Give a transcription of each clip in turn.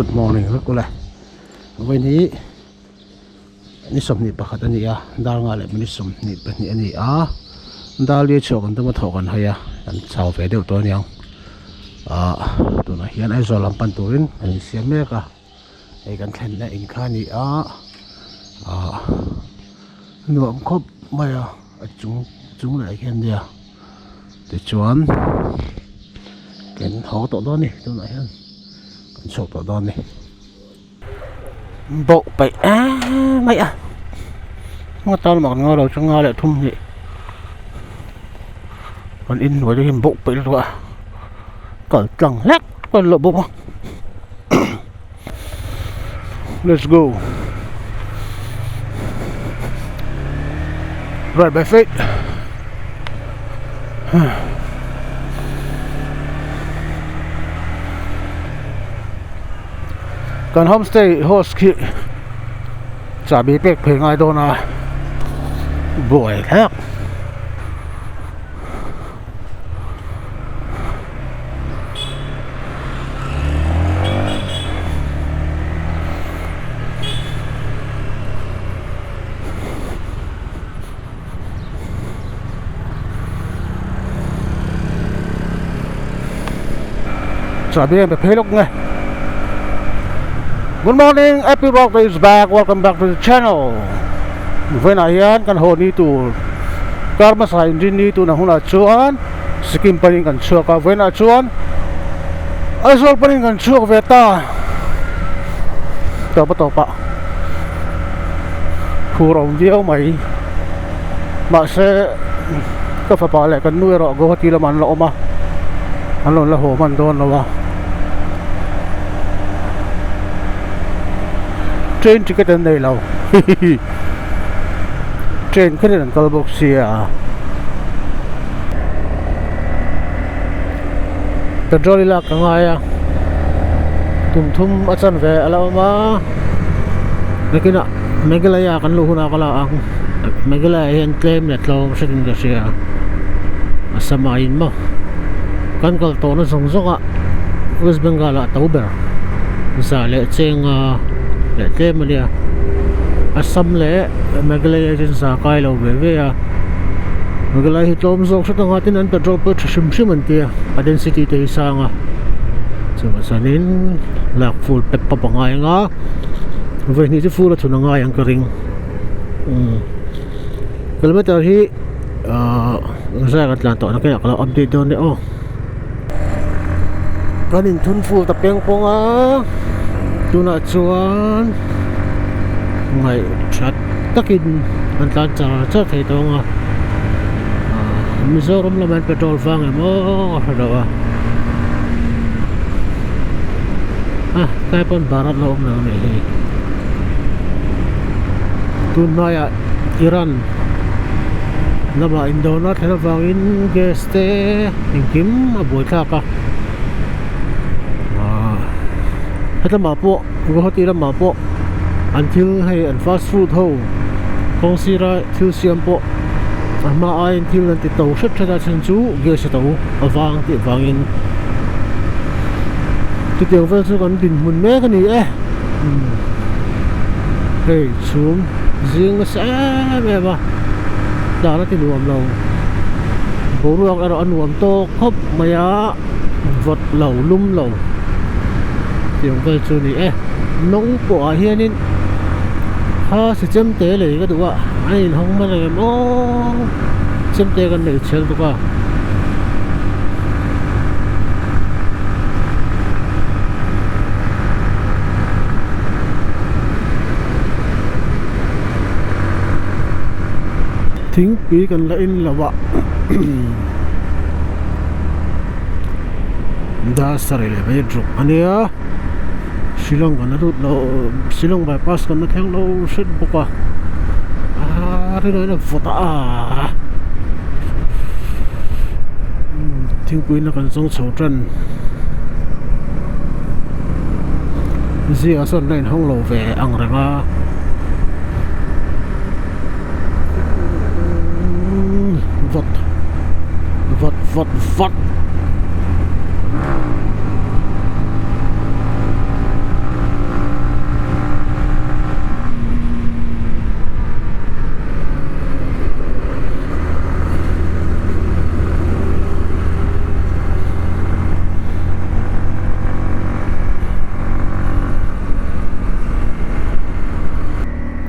good morning rất là vậy ní ní sum ní pakhat ani a dal nga le ní sum ní pani ani a dal ye chok an tama thokan haya an chau ve deuh to niang tuna hian Aizawl lampan turin an siam mek a ei kan thlen na in kha ni a nuam khop mai a chung lại hian dia ti chuan ken ho to do ni tuna hian kan chok to do ni bộ bậy mày à ngó tao mặc ngó đầu cho ngó lại thum vậy còn in vào cho hình bộ bậy rồi à còn chẳng lát còn lộ bộ let's go right by feet còn homestay host khi chả bị bẹt phê ngay đâu nè buổi khác chả bị bẹt phê lúc ngay. Good morning, everyone is back. Welcome back to the channel. When I am kan ho ni tu karma sa engine ni tu na huna chuan Sikkim panin kan chuak ka when a chuan Aizawl panin kan chuak ve ta pa khu rong diao mai ma se ka fa pa le kan nuai ro go ti la man lo ma an lo la ho man don lo wa train ticket an nei lo train khare an KOLKATA sia petrol la ka ngaya tum achan ve ala ma lekina megalaya kan lu huna kala ang megalaya hian claim le tlo setting ka sia asamain mo kan kal to na song zonga West Bengal a October sa le cheng le tlem ania Assam le Meghalaya chen sa kai lo ve ve a Meghalaya hi tlom zok sa tanga tin an petrol per shim an tia a density te isanga so sanin lak full pep pa pangai nga ve ni te full thuna nga yang ka ring kilometer hi za ka tlan to na kaya kala update don ni oh kanin thun full ta peng ponga tuna chuan ngai chat takin an tlan cha thei to nga MIZO rom laman petrol wang emo hadawa kai pon barat lo om na me tunai a Iran lama indonat hela wangin geste ingkim aboi tha ka heta ma po go hoti ra ma po until hay an fast food ho kong sira thil siam po ama ai until an ti to shat thada chen chu ge sa to awang ti wangin ti teng vel chu kan din mun me ka ni hey chum jing sa me ba da na ti nuam lo boruak aro anuam to khop maya vot lo lum lo tiếng về chỗ này nóng của hiền ha sẽ chấm té lấy cái đúng ạ anh không mà này ô chấm té cái này chơi đúng ạ thính quý cần lấy là vợ đã sợi lại bây giờ anh ấy Silong kan natut lo Silong bypass kan natheng lo set boka ri na vota thingpui na kan song chho tran zia son len hong lo ve ang ranga vot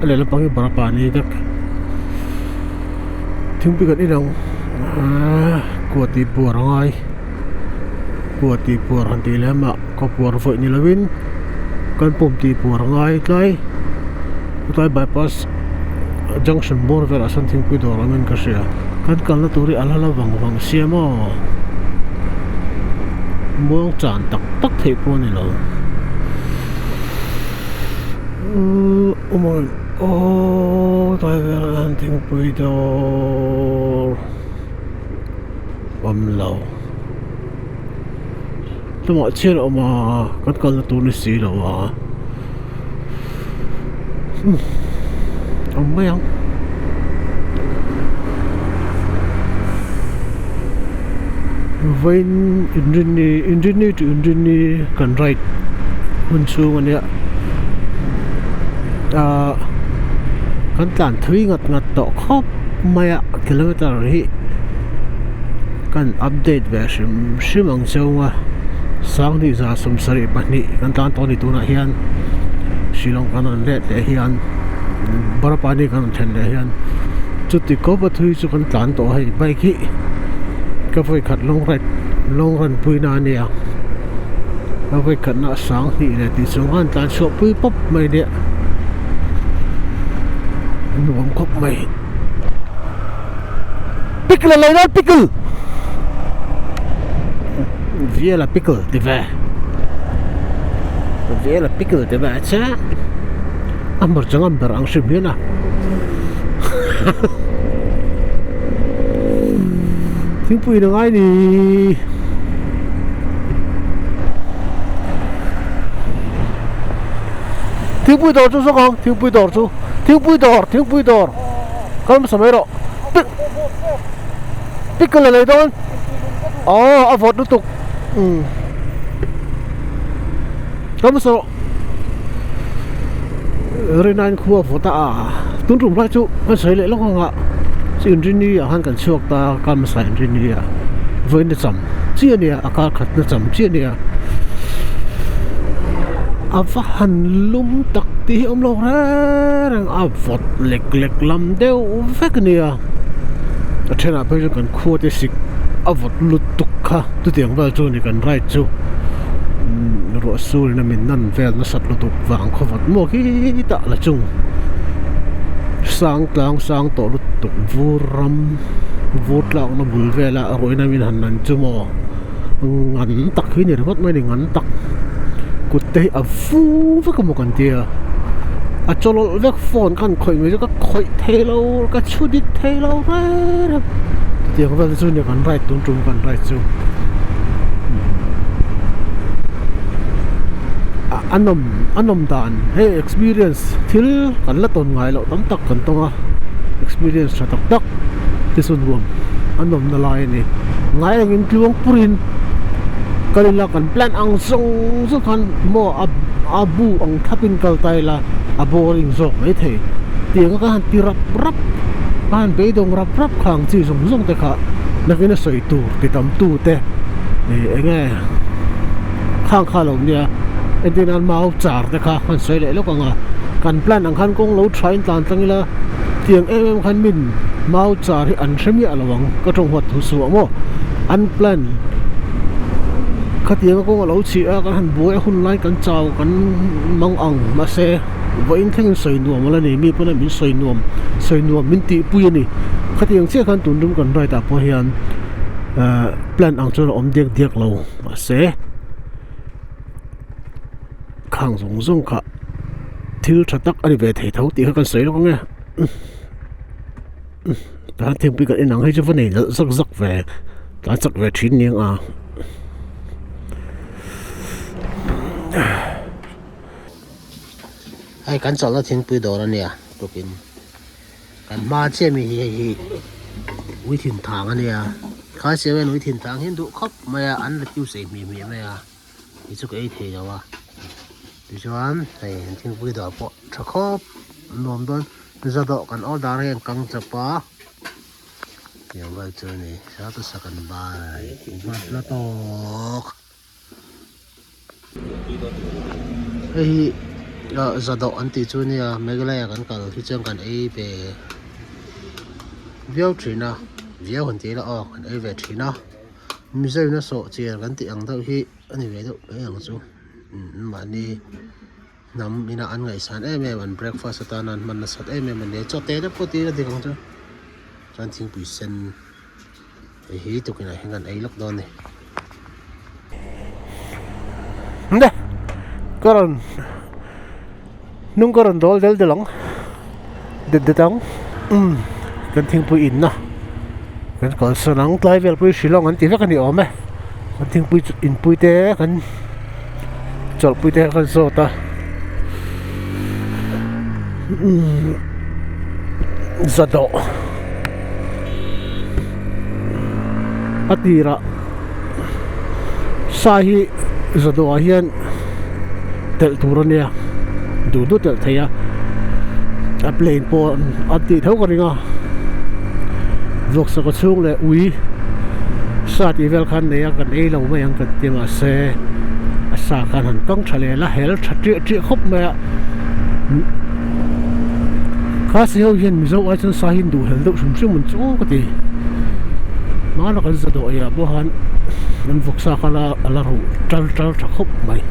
Alay lang pangi barapani dak thingpi kan inang kuati puarangai kuati puar hanti lama ko puar foi ni lawin kan pom ti puarangai tlai utai bypass junction bor vela san thingpi dor amen ka sia kan kalna turi alala wang siamo muang chan tak tak thei po ni lo umon tai velan thingpi dor lo tuma chen oma kan kalna tu ni si lo mayang vain engine to engine kan right hun chu ania kan tlan thui ngat to khop maya kilometer hi kan update version shimang chunga sang ni za som sari pani kan tan to ni tu na hian shilong kan le te hian barapani kan then le hian chuti ko ba thui chu kan tlan to hai bike hi ka voi khat long ran pui na nia ka voi khat na sang hi le ti chung han tlan so pui pop mai de nuam khop mai pickle lai na pickle Viela pickle de va Viela pickle de va cha amber jangan berang shimena thingpui na ngai ni thingpui dor chu so kong thingpui dor kam samai ro pickle lai don avot nu tuk kam so renan khua vota tun rum lai chu kan sei le long nga si engineer han kan chuak ta kam sai engineer voin de cham chia nia akal khat na cham chia nia ava han lum tak ti om lo rang avot lek lam deu vek nia athena pe kan khua te sik avot lut tuk kha tu tiang bal chu ni kan right chu ro sul na min nan vel na sat lutuk wang khovat mo ki ta la chung sang tlang sang to lutuk vuram vutla na bul vela roi na min han nan chu mo ngan tak hi ni rawat mai ni ngan tak kutte a fu va ka mo kan tia a cholo vek phone kan khoi me ka khoi thelo ka chudit thelo ra tiang bal chu ni kan right tun tum kan right chu anom dan hey experience thil kan la ton ngai lo tam tak kan tonga experience tha tak tak ti sun rum anom na lai ni ngai angin tluang purin kalila kan plan ang song kan mo abu ang thapin kal tai la aboring zo mai the tiang ka han tirap rap han be dong rap khang chi zong te kha nakina soi tu ti tam tu te enge khang kha lo nia endinan mau char te kha han sei le lo ka nga kan plan ang khan kong lo train tlan tlangila tiang em khan min mau char hi an hremi alawang ka tong wat thu su mo an plan khatiang kong lo chi a kan han boi hun lai kan chaw kan mang ang ma se voin theng soi nuam la ni mi pona min soi nuam min ti pui ni khatiang che khan tun dum kan rai ta po hian plan ang chon om dek lo ma se khang zong kha thil thatak ani ve thei thau ti kan sei lo nge ta thing pi kan inang hai chu vanei zak ve ta chak ve thin ning ai kan chal la thing pi dor ania tokin kan ma che mi hi wi thin thang ania kha se wen wi thin thang hin du khop maya an la tiu sei mi maya ni chu kai thei yawa chuan hei thing pui dor po tha khop nom don za do kan order hen kang chapa yang ba chu ni sa tu sa kan bai ma la tok hei zado anti chu nia megalaya kan kal hi chang kan ei be viau thina viau han ti la o kan ei ve thina MIZO na so chian kan ti ang deuh hi ani ve deuh be ang chu mani nam ina an ngai san em an breakfast atanan man na sat em ne cho te da poti la ding chu chan thing pui sen hi to kina hingan ei lok don ni nde karon nung karon dol del delong de tang kan thing pui in na kan ko sanang tlai vel pui shilong an ti va kan ni ome kan thing pui in pui te kan chol pui te kan so ta zado atira sahi zado hian tel turania du tel thaya a plane po ati thau ka ringa vlog sa ko chung le ui sa ti vel khan ne kan ei lo mai ang kan tima se asa kan han kang thale la hel thati khop ma kha se ho hian MIZO ai chan sa hin du hel do shum shum mun chu ka ti ma na kan zado ya bo han nan vlog sa kala ala ro tal khop mai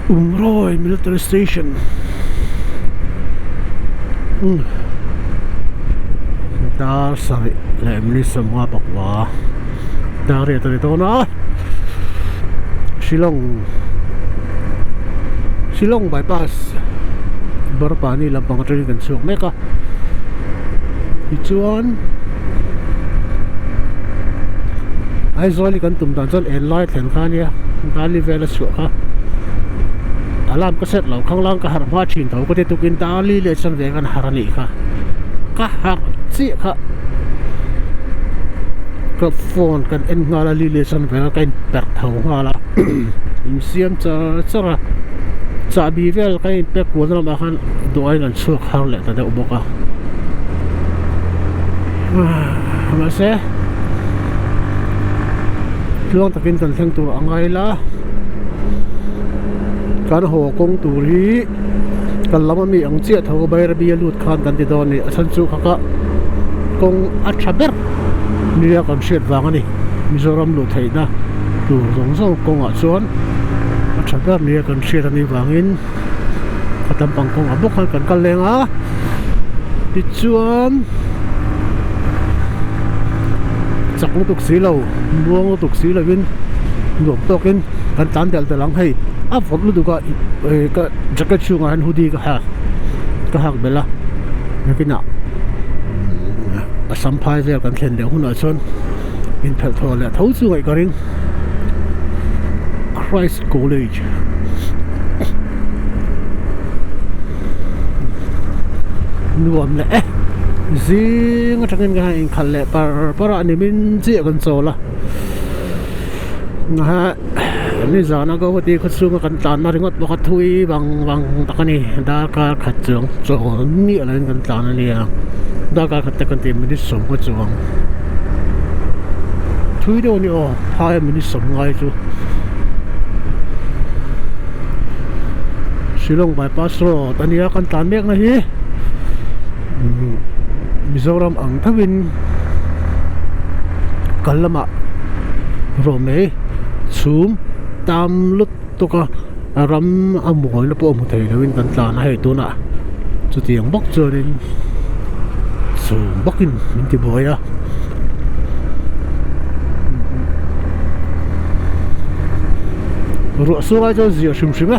Umroi military station Dar sari lemni semua bakwa dari tadi tu na Shillong bypass berpani lampang train kan suak mereka ichuan Aizawl kan tumdan chan en light hen khania dali vela suak ha alam ka set lo khang lang ka har ma chin tho ko te tukin dali le chan ve kan harani kha ka har chi kha ka phone kan en ngala li le chan ve kan per thau ngala im siam chara cha bi vel kai pe ko na ma khan do ai kan suak hang le ta de uboka ma se luang takin kan theng tu angai la kan ho kong turi kan lama mi ang chia tho bai rabi lut khan kan ti don ni asan chu kha kong achaber ni ya kan shet wang ani Mizoram lu theina tu rong zo kong a chuan achaber ni ya kan shet ani wangin khatam pang kong abok kan kal lenga ti chuan chak lu tuk silo buang lu tuk silo win ngok tokin kan tan del telang hei a vot lu duka ka jacket chunga han hoodie ka hak bela yakina asam phai vel kan thlen de huna chon in phel thol le thau chu ngai karing Christ College nuam le zing atangin ga in khalle par ani min chi kan chola nga ni zana go ti khutsunga kan tan na ringot bakhat thui bang takani da ka khatchung chon ni alain kan tan ani ya da ka khat kan ti min som ko chuang thui do ni o phai min som ngai chu Shillong bypass road ania kan tan mek na hi Mizoram ang thawin kalama rome chum tam lut to ka ram amoi na po mu thei lawin kan tla na hei tu na chu tiang bok chorin chu bokin min ti boya ro so ga jo zia shim shima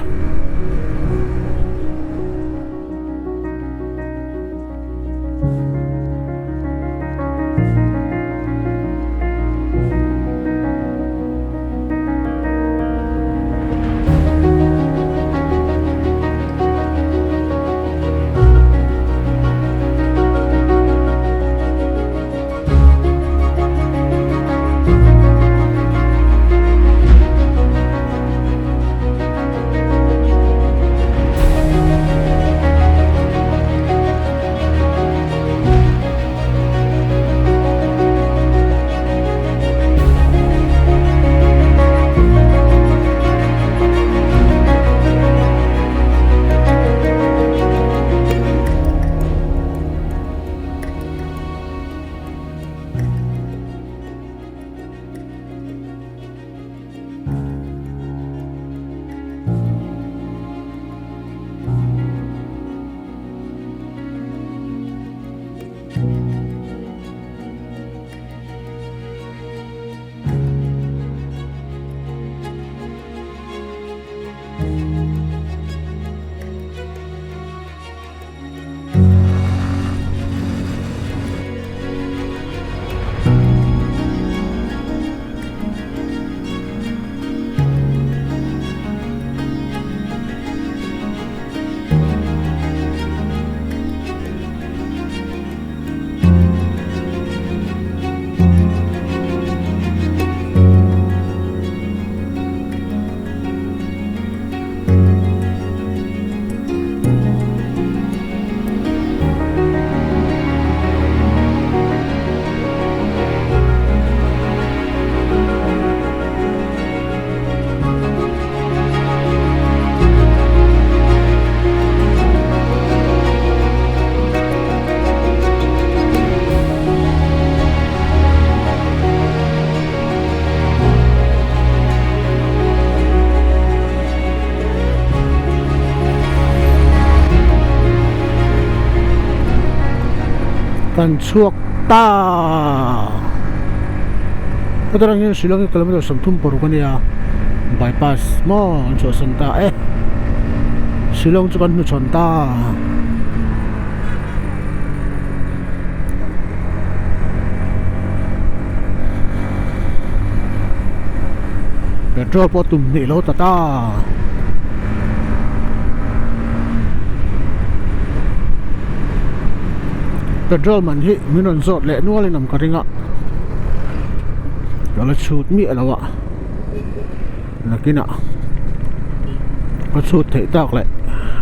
kan chuak ta Kadang yang silang kilometer samtum porukan ya bypass mo cho santa silong chukan nu chonta petrol po tum ni lo tata petrol man hi minon zot le nual nam karinga kalau shoot mi alawa nakina có shoot thể tao lại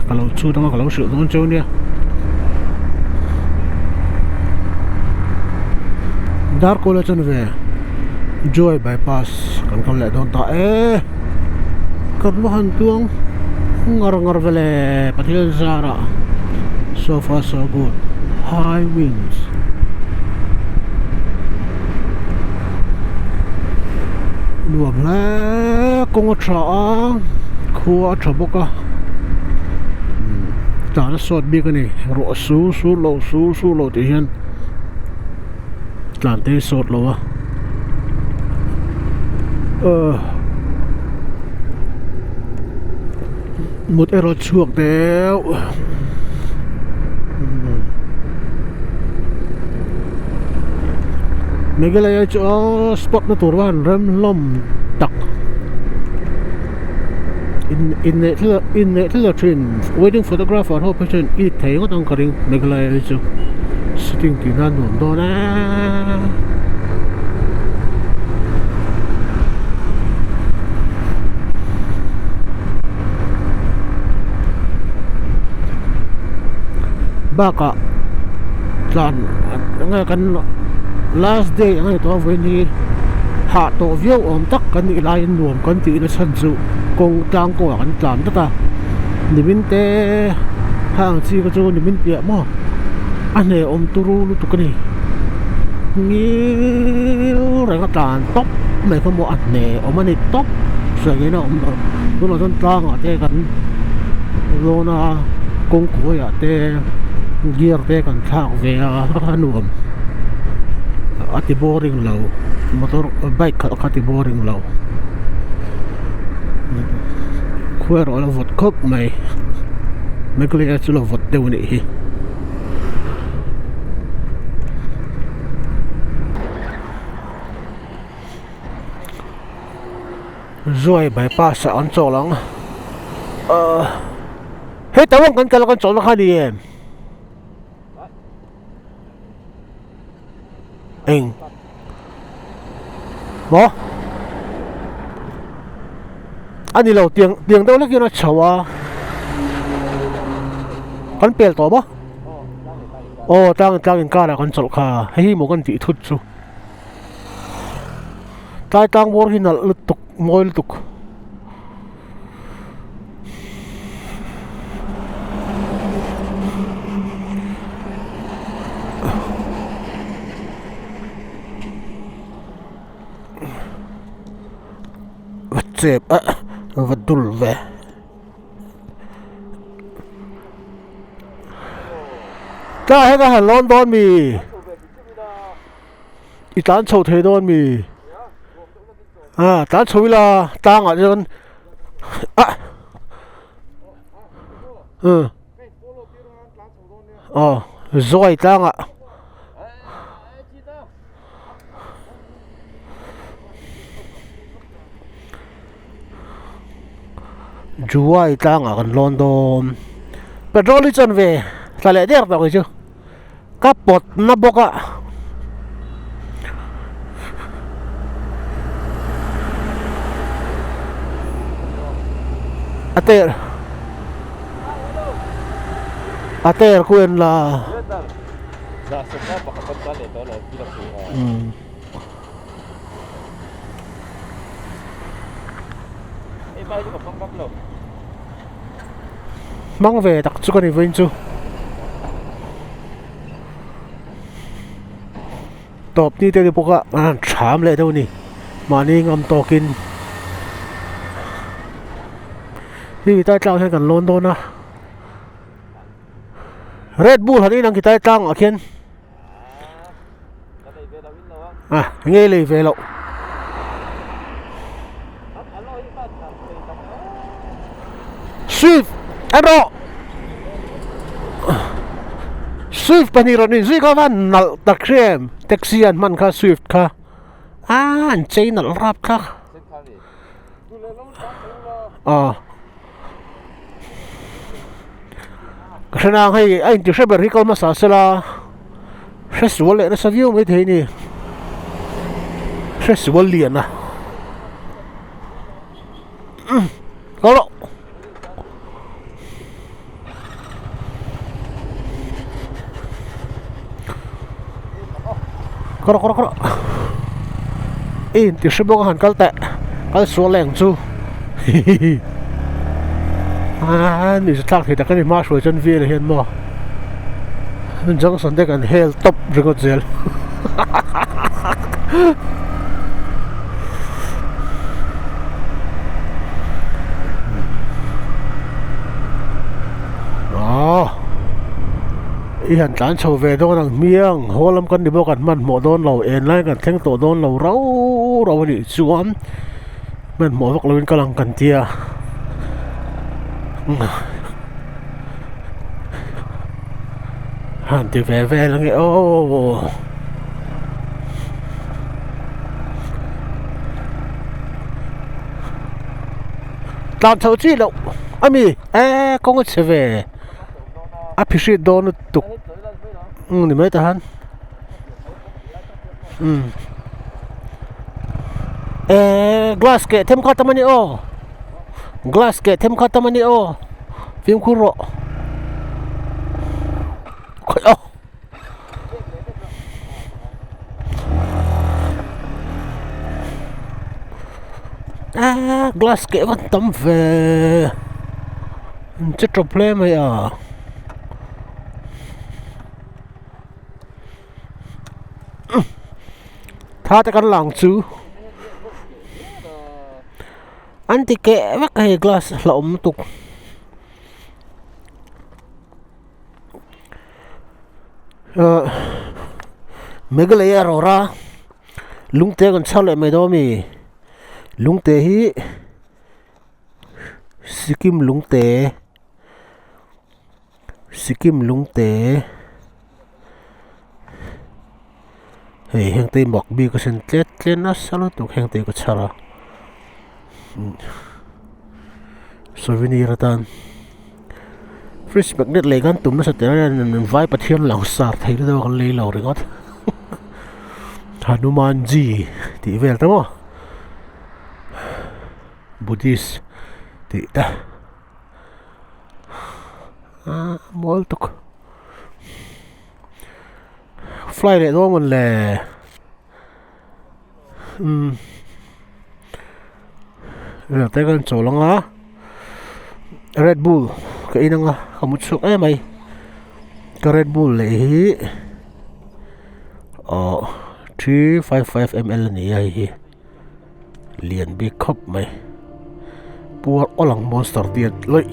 kalau shoot nó kalau sử dụng châu nha dar ko la chân về joy bypass kan kan lại don ta kan mo han tuang ngar ngar vele patil zara so far so good high winds nuam la kong tra khua tra boka ta na sot bi ka ni ro su lo ti hian tlan te sot lo wa một ero chuộc đéo mấy cái này cho spot nó tụt vào rem lom tắc in the train waiting photographer ho person it thấy có tông cái mấy cái này cho sitting thì nan nổn đó nè baka tlan ngay kan last day ngay to với ni hạ tổ viêu om tắc kan ni lai nuam kan ti na san chu kong tang ko kan tlan ta ni min te hang chi ko chu ni min pia mo ane om turu lu tu kani ni ra ka tlan top mai ko mo ane om ani top sa ge na om tu no ton tlang ate kan lo na kong ko ya te gear te kan thak ve nuam ati boring low motor bike ati boring low khuer ola vot khop mai mekle chulo vot te uni hi rồi bypass an cholang he tawang kan kala kan chol kha ni em anh bố anh đi lâu tiền đâu lấy kia nó chầu à con bèo to bố tăng in cả là con chậu kha hay một con vị thút chú tai tăng bố khi nào lụt tục môi lụt tục sếp vật đul về ta hay cái hàng lon đón mì ít tán sầu thế đón mì tán sầu là tang ở trên rồi tang ạ ZOHNUAI tang akan London petrol chân về ta lại đẹp rồi chứ các bột nó bốc ạ ater quên là mang về đặt cho con này với chú top đi theo bộ cả chám lại đâu nè mà đi ngâm to kinh đi ta traoให้กัน London na Red Bull hari nang kita tang akin à nghe lời về lộ Swift ano Swift paniron ni zui ka van nal takrem taxi an man ka Swift ka an chain nal rap ka kasi na hay ay hindi siya berikal masasala festival na sa view may tayo ni festival liyan na kalo karo hindi siya bukahan kalte kal suwaleng su ni sa tak hita kan ni mas jan vi le hian mo jang san de kan hel top ringot zel ihan tlan chho ve do nang miang holam kan ni bo kan man mo don lo en lai kan theng to don lo rau ni chuam man mo vak lovin kalang kan tia han ti ve ve lang o tlan chho chi lo ami kong che ve appreciate don tuk ni mai tahan glass ke them kha tamani o glass ke them kha tamani o phim khuro khoi glass ke van tam ve chết problem mày à tha ta kan lang chu anti ke vak hai glass lom tuk megalaya rora lungte kan chale me do mi lungte hi Sikkim lungte hey heng te mok bi ko sen tlet na salo tuk heng te ko chara souvenir tan fresh magnet le gan tum na sa tera nan vai pathian lang sar thei do kan le lo ringot Hanuman ji ti vel tamo Buddhist ti ta mol tuk fly le do mon le rồi tay con chỗ lăng á Red Bull cái năng không một số em mày cái Red Bull lấy 355 ml này ai liền bị khóc mày bùa ở lăng monster tiền lấy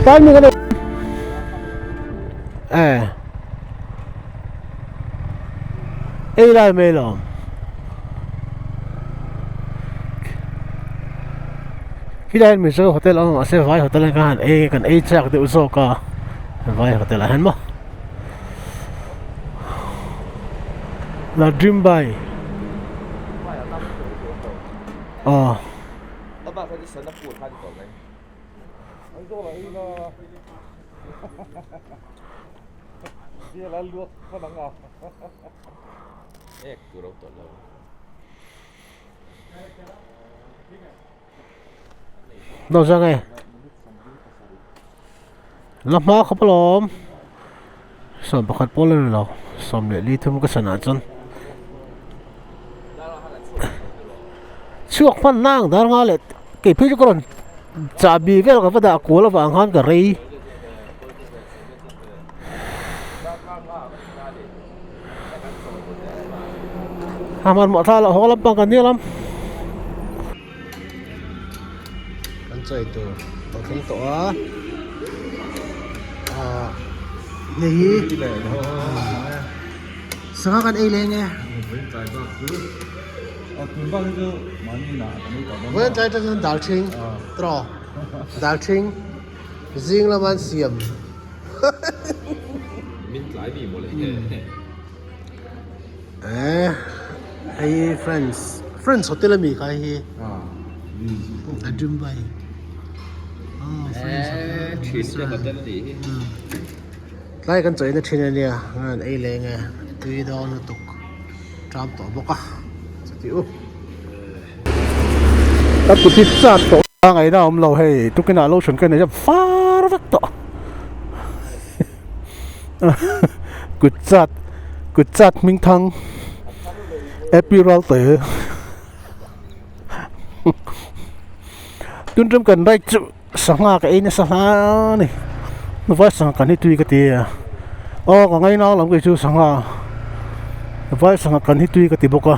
Tan mình cái này ấy là mê lòng khi đây mình sẽ hotel ông sẽ vay hotel này kan cần chắc được số cả vay hotel là hắn mà là dream buy Aizawl là in dia là luộc có nắng à cứ đâu tuần lâu đâu ra nghe lắm má không lắm sầm bạc bol rồi sầm lệ li thêm cái sân ăn chân chuột phân nang dar nga lệ cái phía còn chả bị cái cái vật của là vàng han cái rây haman mọi tha là họ lắm bằng cái này lắm ăn chơi tu tao không tỏ này sáng cái ấy lên nghe vẫn trái cho đào trinh trò đào trinh riêng là man xiêm mình lại bị một hey friends hotel là mi cái hi Dawrpui friends là hotel gì lại cái chơi nó trên này nè ấy lên nghe tuy đó nó tục trăm tổ bốc à chịu các cụ pizza tổ ngày nào ông lâu hay tôi cái nào lâu chuẩn cái này phá rất to good chat minh thăng epiral tử tuân trong cần đây chữ sáng nga cái này sáng này nó phải sáng cái này tùy cái gì còn ngày nào làm cái chữ sáng nga nó phải sáng cái này tùy cái gì bốc à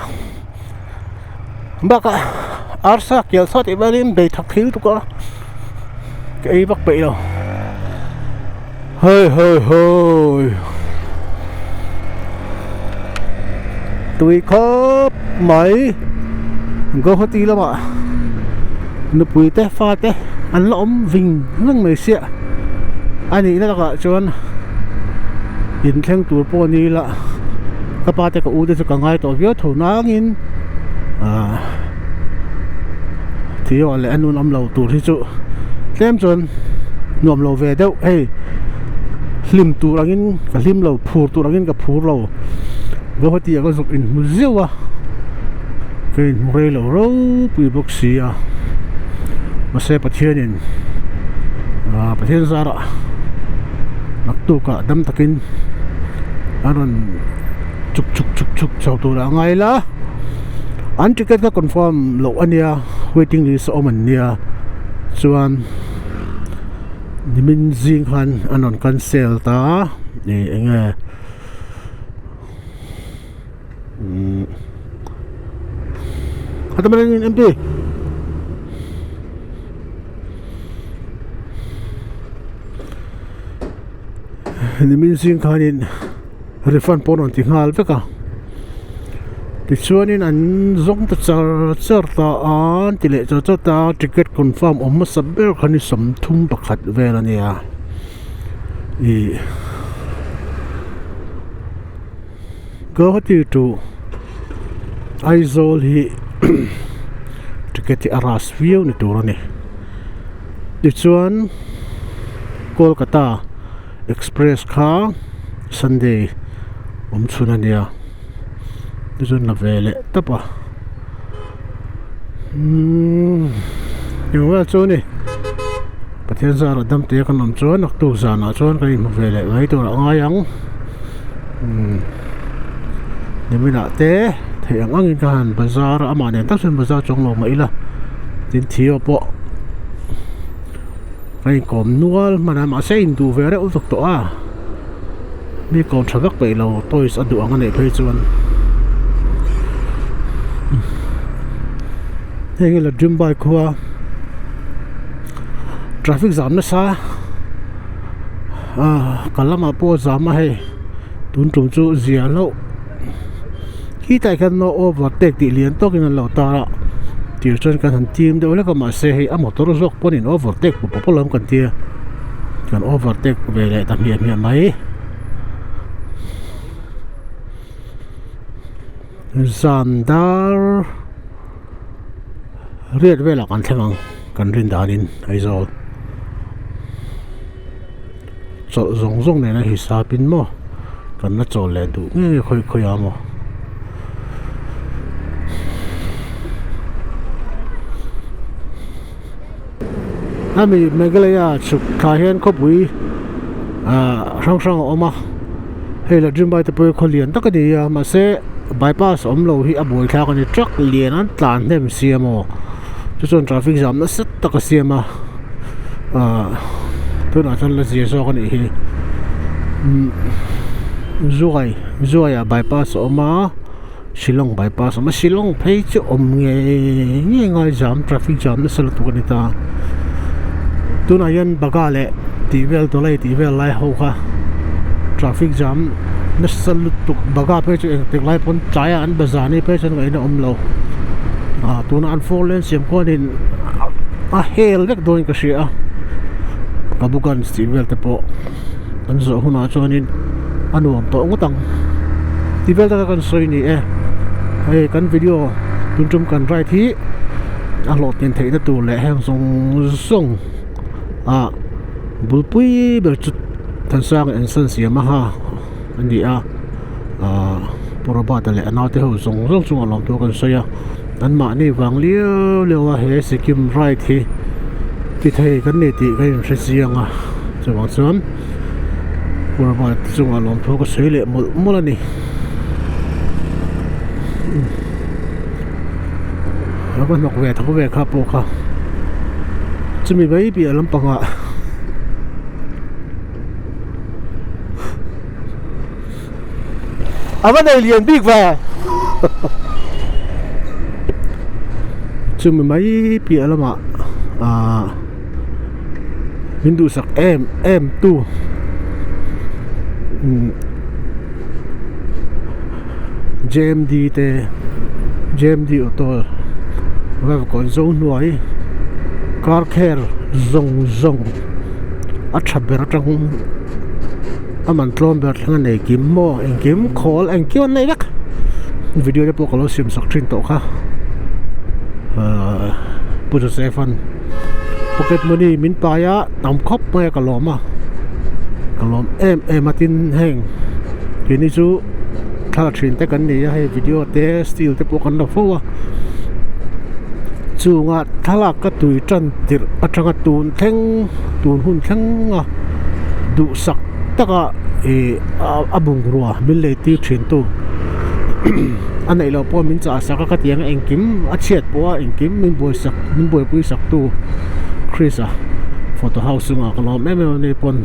bác à arsa kiểu sao thì bên đầy thắc thiếu tụi cái bác bị đâu hơi tụi khớp mấy có hết tí lắm ạ nó bùi té pha té ăn lõm vinh lưng mấy xịa anh ấy nó là cho anh nhìn theo tụi bọn này là các ba té có u để cho cả ngày tổ viết thầu nắng in thì họ lại ăn uống lẩu tụi thì chỗ xem chọn nộm lẩu về đâu hey lim tụi đang in cả lim lẩu phù tụi đang in cả phù lẩu có hết tiệt có dục in một diêu à cái một lẩu rau bùi bốc xì à mà xe bát thiên in bát thiên ra đó nắp tụ cả đâm takin anh chuk chào tụi đang ngay là anh ticket ka confirm lo ania waiting list oman nia chuan nimin jing khan anon cancel ta ni enge hataman in MP nimin jing khan in refund ponon tingal veka thì xuân nên anh giống tất cả ta anh tỷ lệ cho ta ticket confirm ông mất sắp bèo khăn sắm thung bạc hạt về là nè thì có thì tụ Aizawl thì ticket thì aras view này tụ rồi nè thì xuân KOLKATA express car Sunday ông xuân anh nè đi dân là về lệ tập à nhưng mà chỗ này bắt thiên gia là đâm tía con nằm chỗ nó tụ giàn ở chỗ cái mà về lệ mấy tụ là ngay ăn nếu mình đã té thì ăn ăn cái hàng bazaar mà nên tác sinh bazaar trong lòng mấy là tin thiếu bộ cái cọm nuôi mà làm mà sẽ in tụ về đấy út tục à mi còn thằng các bể lầu tôi sẽ đủ ăn cái này phải chưa thế là Dawrpui qua traffic giảm nó xa cả lắm mà po giảm mà hay tuân trùng chỗ gì lâu khi tại cái nó overtake thì liền to cái nó ta đó thì trên cái thằng team đó là cái mà xe hay một toro dốc po nên overtake của po làm cần tia còn overtake về lại tạm hiện mấy Zandar riết về là cần thêm bằng cần rin đá đến Aizawl chol zong này na hisapin mo kan na chol le du nge khoi amo ami Meghalaya chuk thahen khopui sang oma hela jumbai te poi kholian takani ma se bypass omlo hi aboi thla kan truck lian an tlan nem siamo chu chon traffic jam na set taka siama tuna chan la zia so kan hi zuai bypass oma Shillong bypass oma Shillong phei chu nge ngai jam traffic jam na sal tu kan ta tuna yan bagale tivel to lai tivel lai ho kha traffic jam na sal tu baga pe chu tek lai pon chaya an bazani pe chan ngai na omlo tuna an four lane siam ko nin a hel vek doin ka sia kabukan tivel te po an zo huna chonin anuam to ngutang tivel ta kan soi ni hey kan video tuntum kan right hi a lot tin thei na tu le hang song bulpui ber chu thansang en san YAMAHA andi porabata le anaute ho song chung alom to kan soya an ma ni wang lewa he Sikkim right hi ti thei kan ni ti kai se sianga chawang cham porabata chung alom to ka sei le mol ani ako nok ve thak ve kha po kha chumi bai bi alam panga ava nei lian big va chumi mai pi alama hindu sak m2 JMD auto VAIVAKAWN ZOHNUAI car care zong athaber atang aman tlom ber thang nei kim mo eng kim khol eng kion nei lak video de po kalo sim sak thin to kha pujo sefan pocket money min pa ya tam khop mai kalom matin heng kini chu thala thin te kan ni ya he video te still te po kan da fo chunga thalak ka tui tran tir atanga tun hun theng du sak taka abung ruwa min le ti thin tu anei lo po min cha saka ka tiang engkim a chet po engkim min boi pui sak tu Chrisa FOTOHOUSE nga kalom ne pon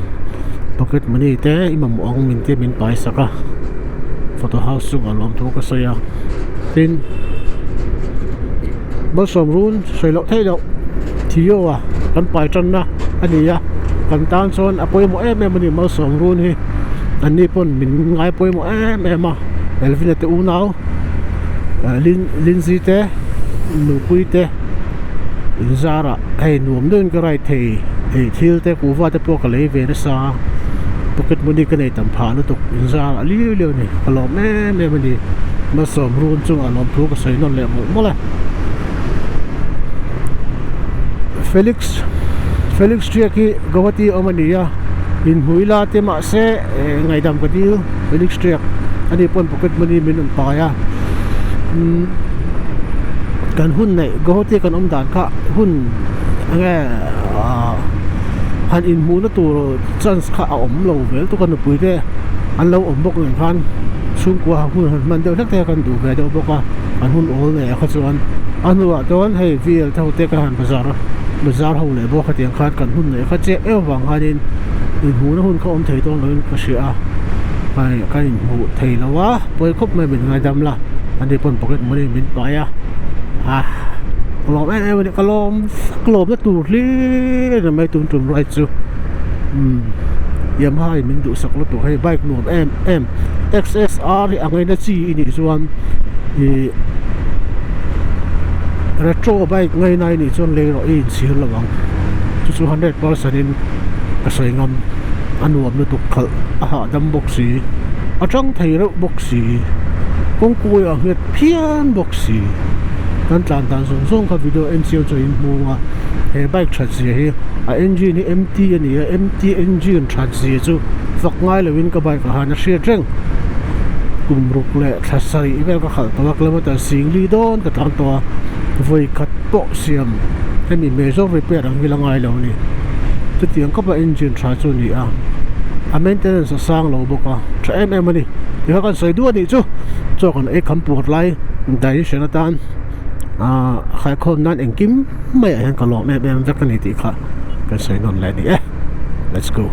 pocket money te imam ong min te min pai saka FOTOHOUSE nga lom thu ka saya tin MALSAWM run soilo thailo thiyo kan pai tran na ania kan tan son apoi mo mani MALSAWM run hi ani pon min ngai poi mo ma elvin te unau linzi te nupui te zara hey nuam den ka rai thei thil te kuwa te po ka lei ve na sa pocket money ka nei tam pha na tok zara liu ni kalom me mani MALSAWM run chung alom thu ka sai non le mo la Felix Triaki gawati omania in huila te ma se ngai dam katil Felix Triak ani pon pocket money min pa ya kan hun nei gawati kan dan kha hun nge han in mu na tu chance kha om lo vel to kan pui te an lo om bok ngan khan chung kwa hun man de thak te kan du ve de boka an hun ol ne kha chuan anwa ton hei vil thau te ka han bazar ho le bo khatiang khat kan hun ne kha che wang hanin in hu na hun kha om thei tong loin ka sia kai hu thei lawa poi khop mai min ngai dam la ande pon pocket money min pa ya kalom ai kalom na tu li na mai tum right chu YAMAHA min du sak lo tu hai bike nuam em XSR angai na chi ini chuan retro bike ngai nai ni chon le ro in sir lawang chu 100% in ka sai ngam anuam na tuk khal dam boxi atang thei ro boxi kong kui a het phian boxi kan tlan tan song ka video NCO cho in mu nga he bike chat si hi engine ni empty ani empty engine transi chu vak ngai lewin ka bai ka hana shia treng kumruk le thasari ivel ka khal tawak kilometer singli don ka tang to voi khat po siam hemi MIZO repair ang hilangai lo ni chu tiang ka ba engine tra chu ni a maintenance sang lo boka tra ani ti ka kan sai du ani chu kan e kampur lai dai shenatan khai khom nan engkim mai han ka lo me bem vekani ti kha kan sai non le ni let's go